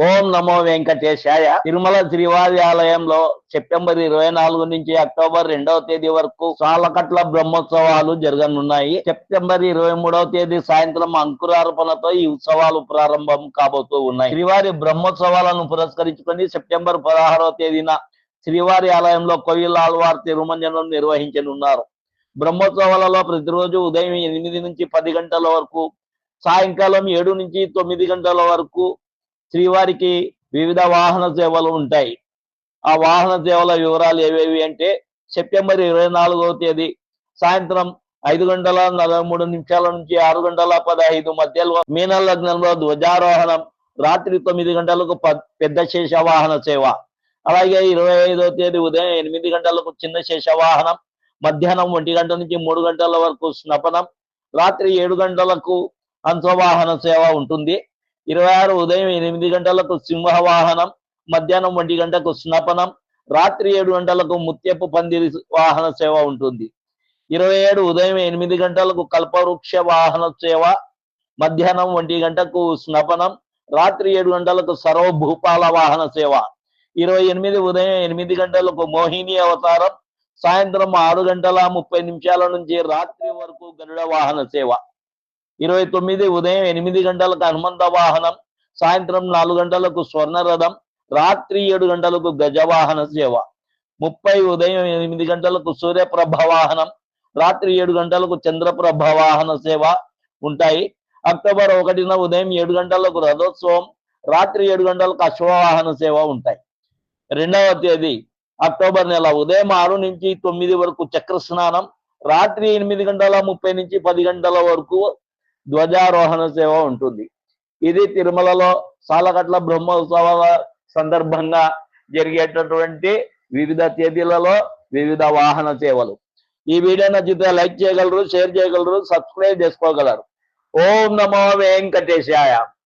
ఓం నమో వెంకటేశాయ. తిరుమల శ్రీవారి ఆలయంలో సెప్టెంబర్ 24 నుంచి అక్టోబర్ 2వ తేదీ వరకు సాలకట్ల బ్రహ్మోత్సవాలు జరగనున్నాయి. సెప్టెంబర్ 23వ తేదీ సాయంత్రం అంకురార్పణతో ఈ ఉత్సవాలు ప్రారంభం కాబోతూ ఉన్నాయి. శ్రీవారి బ్రహ్మోత్సవాలను పురస్కరించుకొని సెప్టెంబర్ 16వ తేదీన శ్రీవారి ఆలయంలో కొయ్యలాల్వార్ తిరుమంజనం నిర్వహించనున్నారు. బ్రహ్మోత్సవాలలో ప్రతిరోజు ఉదయం 8 నుంచి 10 గంటల వరకు, సాయంకాలం 7 నుంచి 9 గంటల వరకు శ్రీవారికి వివిధ వాహన సేవలు ఉంటాయి. ఆ వాహన సేవల వివరాలు ఏవేవి అంటే, సెప్టెంబర్ 24వ తేదీ సాయంత్రం 5:43 నుంచి 6:15 మధ్యలో మీన లగ్నంలో ధ్వజారోహణం, రాత్రి 9 గంటలకు పెద్ద శేష వాహన సేవ. అలాగే 25వ తేదీ ఉదయం 8 గంటలకు చిన్న శేష వాహనం, మధ్యాహ్నం 1 గంట నుంచి 3 గంటల వరకు స్నపనం, రాత్రి 7 గంటలకు హంసవాహన సేవ ఉంటుంది. 26 ఉదయం 8 గంటలకు సింహవాహనం, మధ్యాహ్నం 1 గంటకు స్నపనం, రాత్రి 7 గంటలకు ముత్యపు పందిరి వాహన సేవ ఉంటుంది. 27 ఉదయం 8 గంటలకు కల్పవృక్ష వాహన సేవ, మధ్యాహ్నం 1 గంటకు స్నపనం, రాత్రి 7 గంటలకు సర్వభూపాల వాహన సేవ. 28 ఉదయం 8 గంటలకు మోహిని అవతారం, సాయంత్రం 6:30 నుంచి రాత్రి వరకు గరుడ వాహన సేవ. 29 ఉదయం 8 గంటలకు హనుమంత వాహనం, సాయంత్రం 4 గంటలకు స్వర్ణరథం, రాత్రి 7 గంటలకు గజవాహన సేవ. 30 ఉదయం 8 గంటలకు సూర్యప్రభ వాహనం, రాత్రి 7 గంటలకు చంద్రప్రభ వాహన సేవ ఉంటాయి. అక్టోబర్ 1న ఉదయం 7 గంటలకు రథోత్సవం, రాత్రి 7 గంటలకు అశ్వవాహన సేవ ఉంటాయి. 2వ తేదీ అక్టోబర్ నెల ఉదయం 6 నుంచి 9 వరకు చక్ర స్నానం, రాత్రి 8:30 నుంచి 10 గంటల వరకు ధ్వజారోహణ సేవ ఉంటుంది. ఇది తిరుమలలో సాలకట్ల బ్రహ్మోత్సవాల సందర్భంగా జరిగేటటువంటి వివిధ తేదీలలో వివిధ వాహన సేవలు. ఈ వీడియో నచ్చితే లైక్ చేయగలరు, షేర్ చేయగలరు, సబ్స్క్రైబ్ చేసుకోగలరు. ఓం నమో వెంకటేశాయ.